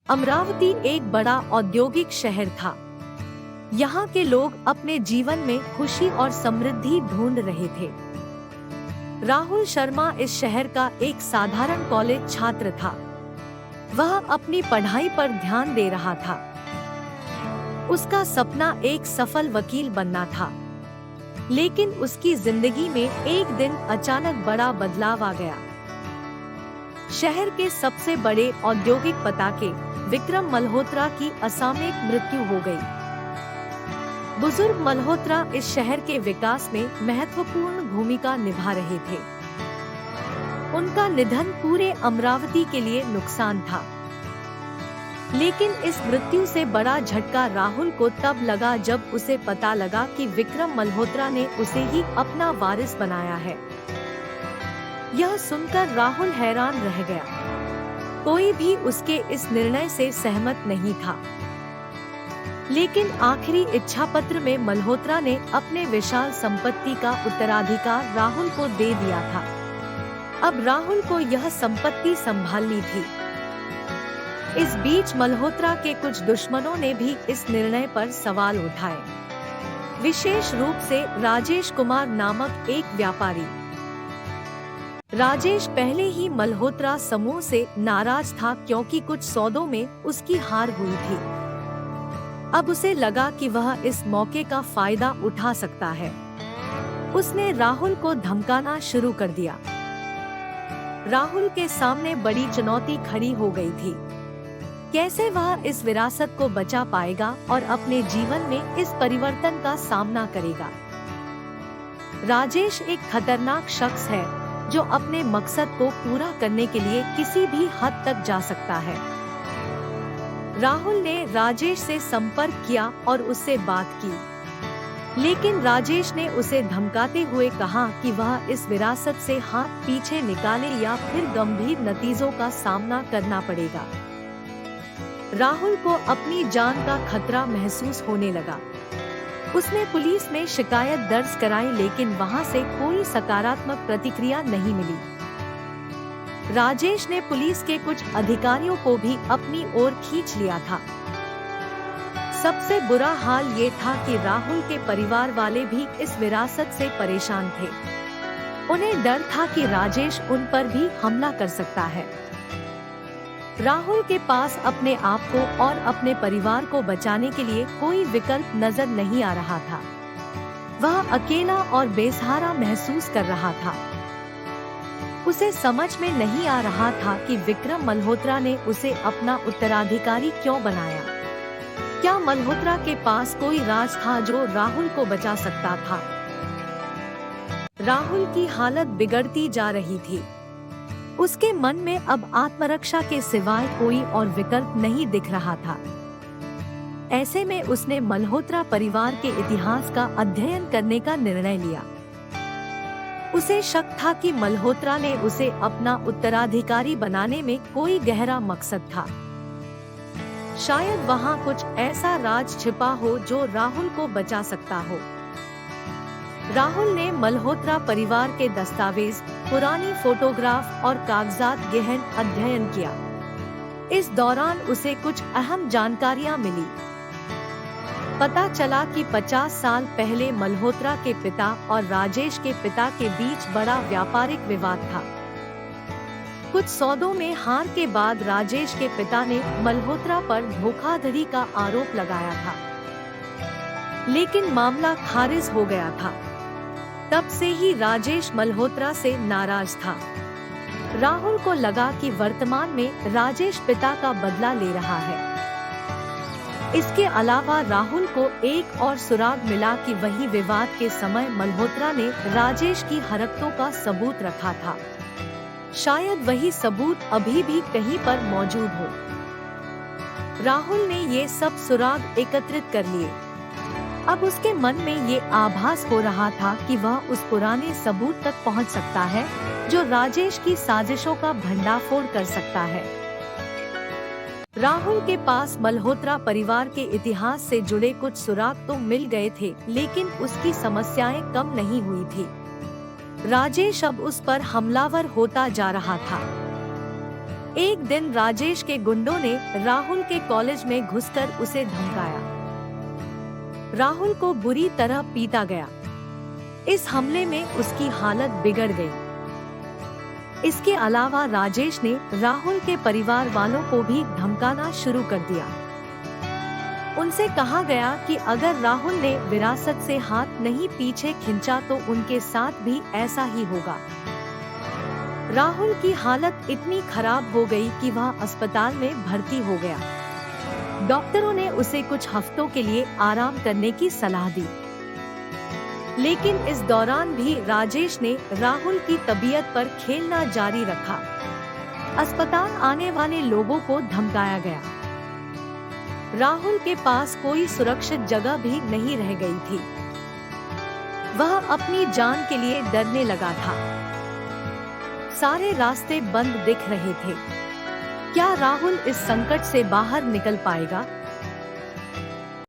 अमरावती एक बड़ा औद्योगिक शहर था। यहाँ के लोग अपने जीवन में खुशी और समृद्धि ढूंढ रहे थे। राहुल शर्मा इस शहर का एक साधारण कॉलेज छात्र था। वह अपनी पढ़ाई पर ध्यान दे रहा था। उसका सपना एक सफल वकील बनना था, लेकिन उसकी जिंदगी में एक दिन अचानक बड़ा बदलाव आ गया। शहर के सबसे बड़े औद्योगिक पताके विक्रम मल्होत्रा की असामयिक मृत्यु हो गई। बुजुर्ग मल्होत्रा इस शहर के विकास में महत्वपूर्ण भूमिका निभा रहे थे। उनका निधन पूरे अमरावती के लिए नुकसान था। लेकिन इस मृत्यु से बड़ा झटका राहुल को तब लगा जब उसे पता लगा कि विक्रम मल्होत्रा ने उसे ही अपना वारिस बनाया है। यह सुनकर राहुल हैरान रह गया। कोई भी उसके इस निर्णय से सहमत नहीं था। लेकिन आखिरी इच्छा पत्र में मल्होत्रा ने अपने विशाल संपत्ति का उत्तराधिकार राहुल को दे दिया था। अब राहुल को यह संपत्ति संभालनी थी। इस बीच मल्होत्रा के कुछ दुश्मनों ने भी इस निर्णय पर सवाल उठाए, विशेष रूप से राजेश कुमार नामक एक व्यापारी। राजेश पहले ही मल्होत्रा समूह से नाराज था, क्योंकि कुछ सौदों में उसकी हार हुई थी। अब उसे लगा कि वह इस मौके का फायदा उठा सकता है। उसने राहुल को धमकाना शुरू कर दिया। राहुल के सामने बड़ी चुनौती खड़ी हो गई थी। कैसे वह इस विरासत को बचा पाएगा और अपने जीवन में इस परिवर्तन का सामना करेगा। राजेश एक खतरनाक शख्स है, जो अपने मकसद को पूरा करने के लिए किसी भी हद तक जा सकता है। राहुल ने राजेश से संपर्क किया और उससे बात की, लेकिन राजेश ने उसे धमकाते हुए कहा कि वह इस विरासत से हाथ पीछे निकाले या फिर गंभीर नतीजों का सामना करना पड़ेगा। राहुल को अपनी जान का खतरा महसूस होने लगा। उसने पुलिस में शिकायत दर्ज कराई, लेकिन वहां से कोई सकारात्मक प्रतिक्रिया नहीं मिली। राजेश ने पुलिस के कुछ अधिकारियों को भी अपनी ओर खींच लिया था। सबसे बुरा हाल ये था कि राहुल के परिवार वाले भी इस विरासत से परेशान थे। उन्हें डर था कि राजेश उन पर भी हमला कर सकता है। राहुल के पास अपने आप को और अपने परिवार को बचाने के लिए कोई विकल्प नजर नहीं आ रहा था। वह अकेला और बेसहारा महसूस कर रहा था। उसे समझ में नहीं आ रहा था कि विक्रम मल्होत्रा ने उसे अपना उत्तराधिकारी क्यों बनाया। क्या मल्होत्रा के पास कोई राज था जो राहुल को बचा सकता था? राहुल की हालत बिगड़ती जा रही थी। उसके मन में अब आत्मरक्षा के सिवाय कोई और विकल्प नहीं दिख रहा था। ऐसे में उसने मल्होत्रा परिवार के इतिहास का अध्ययन करने का निर्णय लिया। उसे शक था कि मल्होत्रा ने उसे अपना उत्तराधिकारी बनाने में कोई गहरा मकसद था। शायद वहां कुछ ऐसा राज छिपा हो जो राहुल को बचा सकता हो। राहुल ने मल्होत्रा परिवार के दस्तावेज, पुरानी फोटोग्राफ और कागजात गहन अध्ययन किया। इस दौरान उसे कुछ अहम जानकारियां मिली। पता चला कि 50 साल पहले मल्होत्रा के पिता और राजेश के पिता के बीच बड़ा व्यापारिक विवाद था। कुछ सौदों में हार के बाद राजेश के पिता ने मल्होत्रा पर धोखाधड़ी का आरोप लगाया था, लेकिन मामला खारिज हो गया था। तब से ही राजेश मल्होत्रा से नाराज था। राहुल को लगा कि वर्तमान में राजेश पिता का बदला ले रहा है। इसके अलावा राहुल को एक और सुराग मिला कि वही विवाद के समय मल्होत्रा ने राजेश की हरकतों का सबूत रखा था। शायद वही सबूत अभी भी कहीं पर मौजूद हो। राहुल ने ये सब सुराग एकत्रित कर लिए। अब उसके मन में ये आभास हो रहा था कि वह उस पुराने सबूत तक पहुंच सकता है, जो राजेश की साजिशों का भंडाफोड़ कर सकता है। राहुल के पास मल्होत्रा परिवार के इतिहास से जुड़े कुछ सुराग तो मिल गए थे, लेकिन उसकी समस्याएं कम नहीं हुई थी। राजेश अब उस पर हमलावर होता जा रहा था। एक दिन राजेश के गुंडों ने राहुल के कॉलेज में घुसकर उसे धमकाया। राहुल को बुरी तरह पीटा गया। इस हमले में उसकी हालत बिगड़ गई। इसके अलावा राजेश ने राहुल के परिवार वालों को भी धमकाना शुरू कर दिया। उनसे कहा गया कि अगर राहुल ने विरासत से हाथ नहीं पीछे खींचा तो उनके साथ भी ऐसा ही होगा। राहुल की हालत इतनी खराब हो गई कि वह अस्पताल में भर्ती हो गया। डॉक्टरों ने उसे कुछ हफ्तों के लिए आराम करने की सलाह दी, लेकिन इस दौरान भी राजेश ने राहुल की तबीयत पर खेलना जारी रखा। अस्पताल आने वाले लोगों को धमकाया गया। राहुल के पास कोई सुरक्षित जगह भी नहीं रह गई थी। वह अपनी जान के लिए डरने लगा था। सारे रास्ते बंद दिख रहे थे। क्या राहुल इस संकट से बाहर निकल पाएगा?